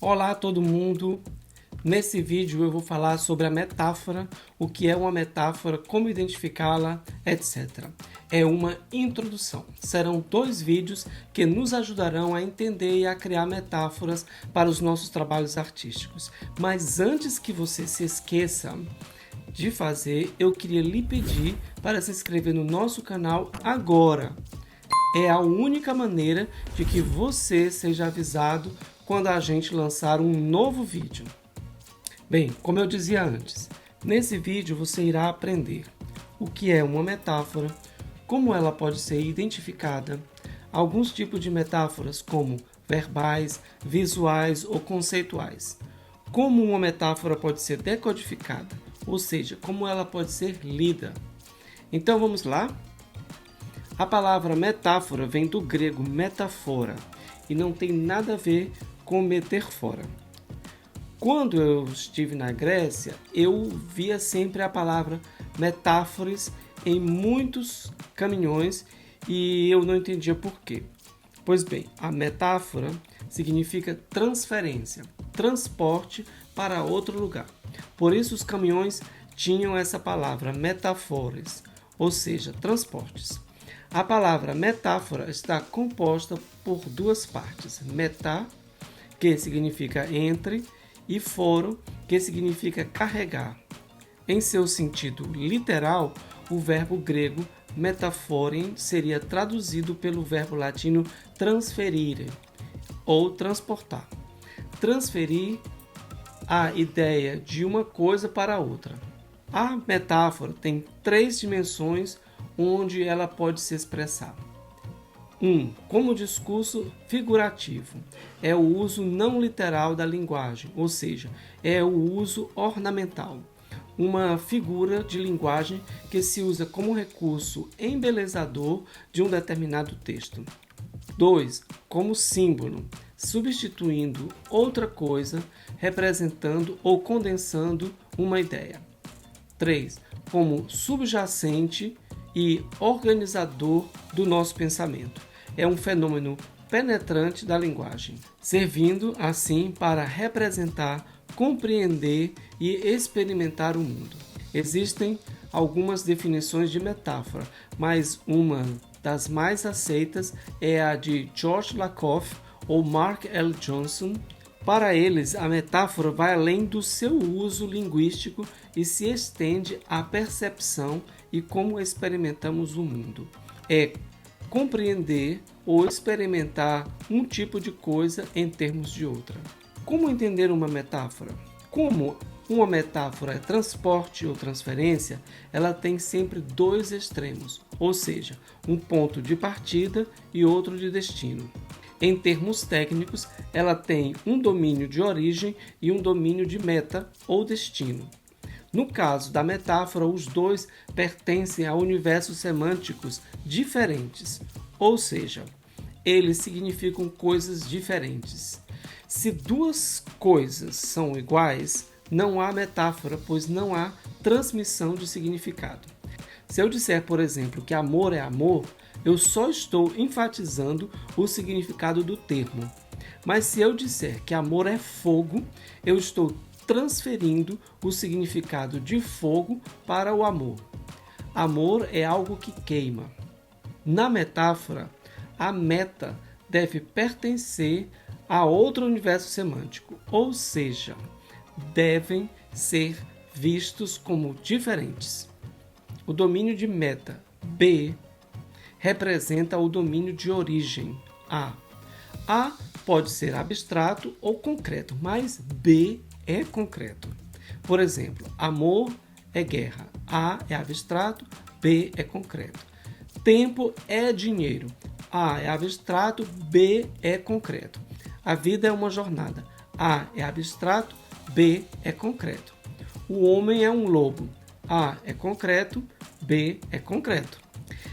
Olá a todo mundo! Nesse vídeo eu vou falar sobre a metáfora, o que é uma metáfora, como identificá-la, etc. É uma introdução. Serão 2 vídeos que nos ajudarão a entender e a criar metáforas para os nossos trabalhos artísticos. Mas antes que você se esqueça de fazer, eu queria lhe pedir para se inscrever no nosso canal agora. É a única maneira de que você seja avisado quando a gente lançar um novo vídeo. Bem, como eu dizia antes, nesse vídeo você irá aprender o que é uma metáfora, como ela pode ser identificada, alguns tipos de metáforas como verbais, visuais ou conceituais, como uma metáfora pode ser decodificada, ou seja, como ela pode ser lida. Então vamos lá? A palavra metáfora vem do grego metafora e não tem nada a ver com meter fora. Quando eu estive na Grécia, eu via sempre a palavra metáforas em muitos caminhões e eu não entendia por quê. Pois bem, a metáfora significa transferência, transporte para outro lugar. Por isso os caminhões tinham essa palavra metáforas, ou seja, transportes. A palavra metáfora está composta por 2 partes, metá, que significa entre, e foro, que significa carregar. Em seu sentido literal, o verbo grego metaphorem seria traduzido pelo verbo latino transferire, ou transportar. Transferir a ideia de uma coisa para outra. A metáfora tem 3 dimensões onde ela pode se expressar. 1. Como discurso figurativo. É o uso não literal da linguagem, ou seja, é o uso ornamental. Uma figura de linguagem que se usa como recurso embelezador de um determinado texto. 2. Como símbolo, substituindo outra coisa, representando ou condensando uma ideia. 3. Como subjacente e organizador do nosso pensamento. É um fenômeno penetrante da linguagem, servindo assim para representar, compreender e experimentar o mundo. Existem algumas definições de metáfora, mas uma das mais aceitas é a de George Lakoff ou Mark L. Johnson. Para eles, a metáfora vai além do seu uso linguístico e se estende à percepção e como experimentamos o mundo. É compreender ou experimentar um tipo de coisa em termos de outra. Como entender uma metáfora? Como uma metáfora é transporte ou transferência, ela tem sempre 2 extremos, ou seja, um ponto de partida e outro de destino. Em termos técnicos, ela tem um domínio de origem e um domínio de meta ou destino. No caso da metáfora, os 2 pertencem a universos semânticos diferentes, ou seja, eles significam coisas diferentes. Se 2 coisas são iguais, não há metáfora, pois não há transmissão de significado. Se eu disser, por exemplo, que amor é amor, eu só estou enfatizando o significado do termo. Mas se eu disser que amor é fogo, eu estou transferindo o significado de fogo para o amor. Amor é algo que queima. Na metáfora, a meta deve pertencer a outro universo semântico, ou seja, devem ser vistos como diferentes. O domínio de meta, B, representa o domínio de origem, A. A pode ser abstrato ou concreto, mas B é concreto. Por exemplo, amor é guerra, A é abstrato, B é concreto. Tempo é dinheiro, A é abstrato, B é concreto. A vida é uma jornada, A é abstrato, B é concreto. O homem é um lobo, A é concreto, B é concreto.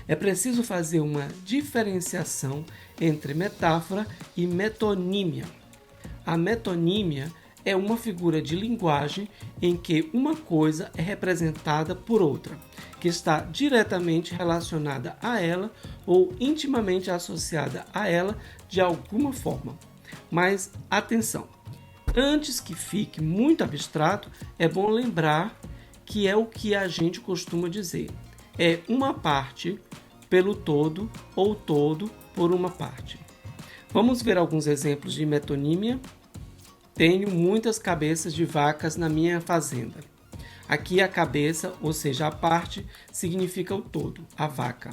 É preciso fazer uma diferenciação entre metáfora e metonímia. A metonímia é uma figura de linguagem em que uma coisa é representada por outra, que está diretamente relacionada a ela ou intimamente associada a ela de alguma forma. Mas atenção, Antes que fique muito abstrato, é bom lembrar que é o que a gente costuma dizer. É uma parte pelo todo ou todo por uma parte. Vamos ver alguns exemplos de metonímia. Tenho muitas cabeças de vacas na minha fazenda. Aqui a cabeça, ou seja, a parte, significa o todo, a vaca.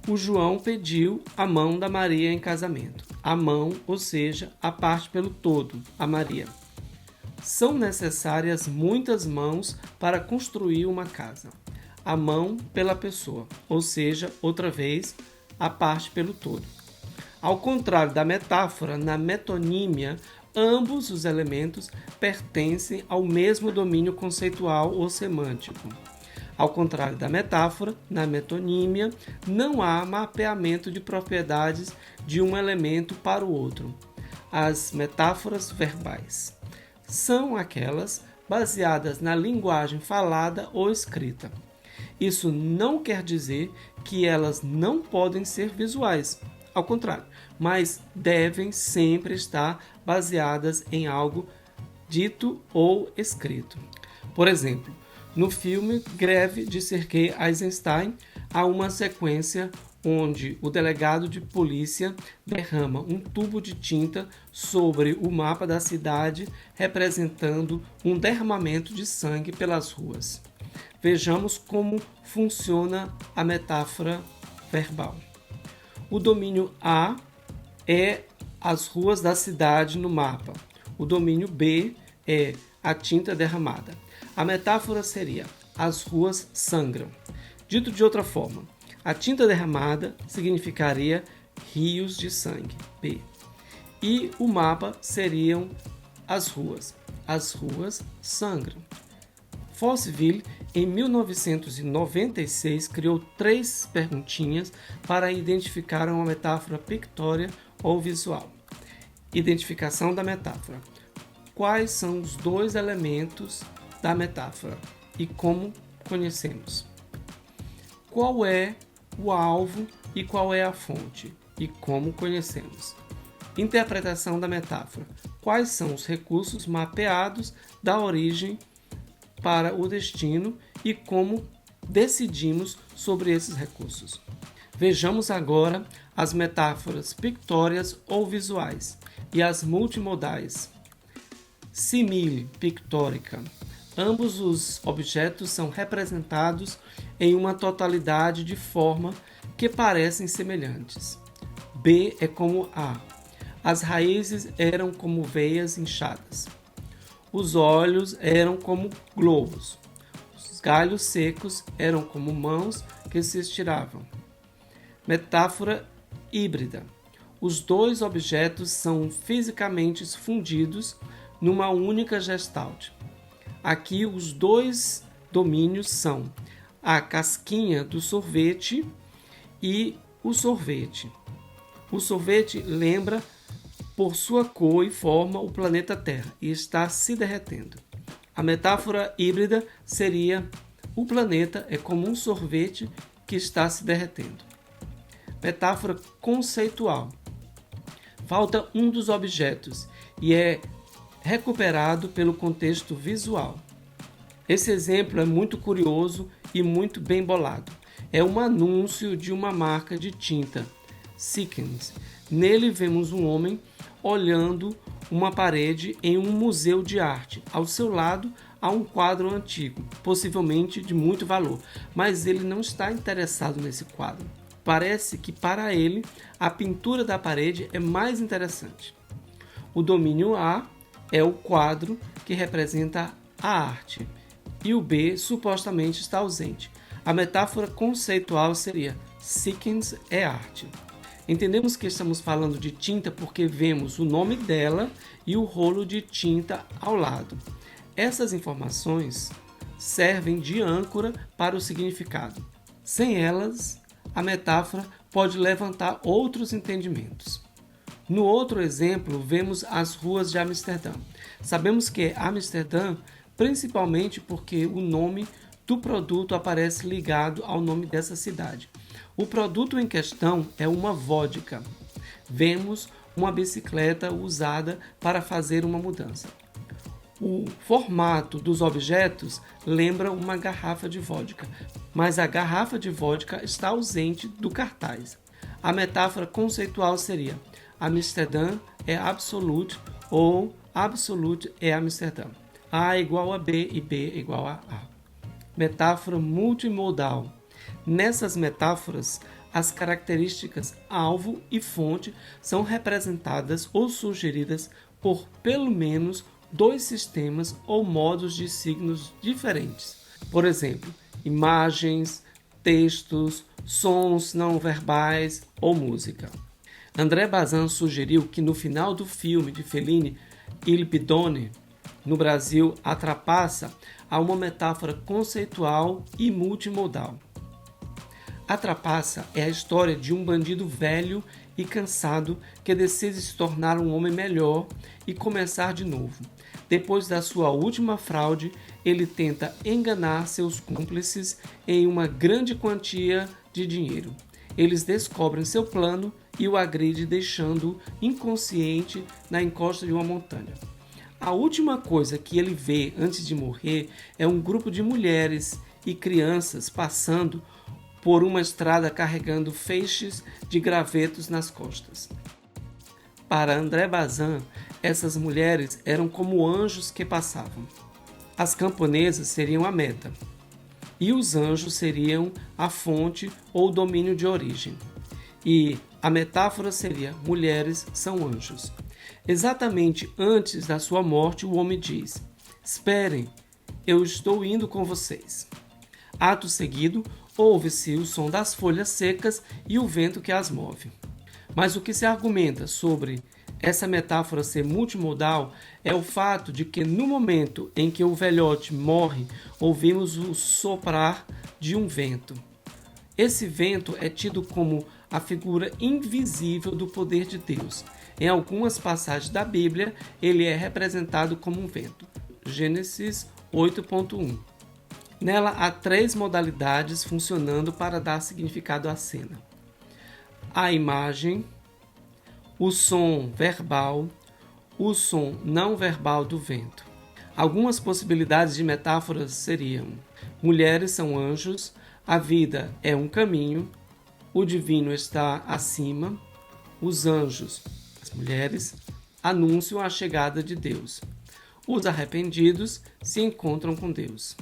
O João pediu a mão da Maria em casamento. A mão, ou seja, a parte pelo todo, a Maria. São necessárias muitas mãos para construir uma casa. A mão pela pessoa, ou seja, outra vez, a parte pelo todo. Ao contrário da metáfora, na metonímia, ambos os elementos pertencem ao mesmo domínio conceitual ou semântico. Ao contrário da metáfora, na metonímia, não há mapeamento de propriedades de um elemento para o outro. As metáforas verbais são aquelas baseadas na linguagem falada ou escrita. Isso não quer dizer que elas não podem ser visuais, ao contrário, mas devem sempre estar baseadas em algo dito ou escrito. Por exemplo, no filme Greve de Sergei Eisenstein, há uma sequência onde o delegado de polícia derrama um tubo de tinta sobre o mapa da cidade, representando um derramamento de sangue pelas ruas. Vejamos como funciona a metáfora verbal. O domínio A é as ruas da cidade no mapa. O domínio B é a tinta derramada. A metáfora seria: as ruas sangram. Dito de outra forma, a tinta derramada significaria rios de sangue, B. E o mapa seriam as ruas. As ruas sangram. Fosseville, em 1996, criou 3 perguntinhas para identificar uma metáfora pictória ou visual. Identificação da metáfora. Quais são os 2 elementos da metáfora e como conhecemos? Qual é o alvo e qual é a fonte e como conhecemos? Interpretação da metáfora. Quais são os recursos mapeados da origem para o destino e como decidimos sobre esses recursos? Vejamos agora as metáforas pictórias ou visuais e as multimodais. Simile, pictórica. Ambos os objetos são representados em uma totalidade de forma que parecem semelhantes. B é como A. As raízes eram como veias inchadas. Os olhos eram como globos. Os galhos secos eram como mãos que se estiravam. Metáfora híbrida. Os 2 objetos são fisicamente fundidos numa única gestalt. Aqui os 2 domínios são a casquinha do sorvete e o sorvete. O sorvete lembra por sua cor e forma o planeta Terra e está se derretendo. A metáfora híbrida seria: o planeta é como um sorvete que está se derretendo. Metáfora conceitual. Falta um dos objetos e é recuperado pelo contexto visual. Esse exemplo é muito curioso e muito bem bolado. É um anúncio de uma marca de tinta, Sikkens. Nele vemos um homem olhando uma parede em um museu de arte. Ao seu lado há um quadro antigo, possivelmente de muito valor, mas ele não está interessado nesse quadro. Parece que para ele a pintura da parede é mais interessante. O domínio A é o quadro que representa a arte e o B supostamente está ausente. A metáfora conceitual seria: Sikkens é arte. Entendemos que estamos falando de tinta porque vemos o nome dela e o rolo de tinta ao lado. Essas informações servem de âncora para o significado. Sem elas, a metáfora pode levantar outros entendimentos. No outro exemplo, vemos as ruas de Amsterdã. Sabemos que é Amsterdã principalmente porque o nome do produto aparece ligado ao nome dessa cidade. O produto em questão é uma vodka. Vemos uma bicicleta usada para fazer uma mudança. O formato dos objetos lembra uma garrafa de vodka, mas a garrafa de vodka está ausente do cartaz. A metáfora conceitual seria: Amsterdã é absolute ou absolute é Amsterdã. A igual a B e B igual a A. Metáfora multimodal. Nessas metáforas, as características alvo e fonte são representadas ou sugeridas por pelo menos dois sistemas ou modos de signos diferentes. Por exemplo, imagens, textos, sons não verbais ou música. André Bazin sugeriu que no final do filme de Fellini, Il Bidone, no Brasil, A Trapaça, há uma metáfora conceitual e multimodal. A Trapaça é a história de um bandido velho e cansado que decide se tornar um homem melhor e começar de novo. Depois da sua última fraude, ele tenta enganar seus cúmplices em uma grande quantia de dinheiro. Eles descobrem seu plano e o agridem, deixando-o inconsciente na encosta de uma montanha. A última coisa que ele vê antes de morrer é um grupo de mulheres e crianças passando por uma estrada carregando feixes de gravetos nas costas. Para André Bazin, essas mulheres eram como anjos que passavam. As camponesas seriam a meta, e os anjos seriam a fonte ou o domínio de origem. E a metáfora seria: mulheres são anjos. Exatamente antes da sua morte, o homem diz: esperem, eu estou indo com vocês. Ato seguido, ouve-se o som das folhas secas e o vento que as move. Mas o que se argumenta sobre essa metáfora ser multimodal é o fato de que no momento em que o velhote morre, ouvimos o soprar de um vento. Esse vento é tido como a figura invisível do poder de Deus. Em algumas passagens da Bíblia, ele é representado como um vento. Gênesis 8.1. Nela há 3 modalidades funcionando para dar significado à cena: a imagem, o som verbal, o som não verbal do vento. Algumas possibilidades de metáforas seriam: mulheres são anjos, a vida é um caminho, o divino está acima, os anjos, as mulheres, anunciam a chegada de Deus. Os arrependidos se encontram com Deus.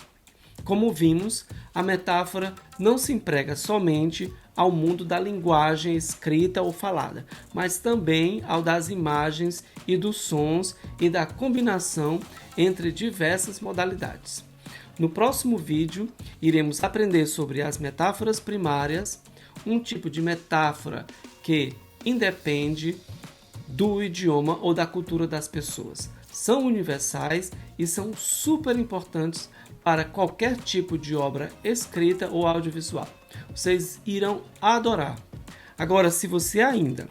Como vimos, a metáfora não se emprega somente ao mundo da linguagem escrita ou falada, mas também ao das imagens e dos sons e da combinação entre diversas modalidades. No próximo vídeo, iremos aprender sobre as metáforas primárias, um tipo de metáfora que independe do idioma ou da cultura das pessoas. São universais e são super importantes para qualquer tipo de obra escrita ou audiovisual. Vocês irão adorar. Agora, se você ainda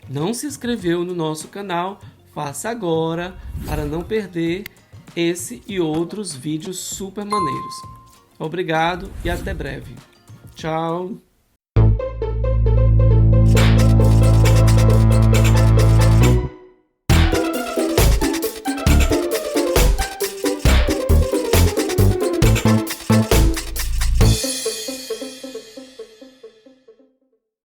não se inscreveu no nosso canal, faça agora para não perder esse e outros vídeos super maneiros. Obrigado e até breve. Tchau!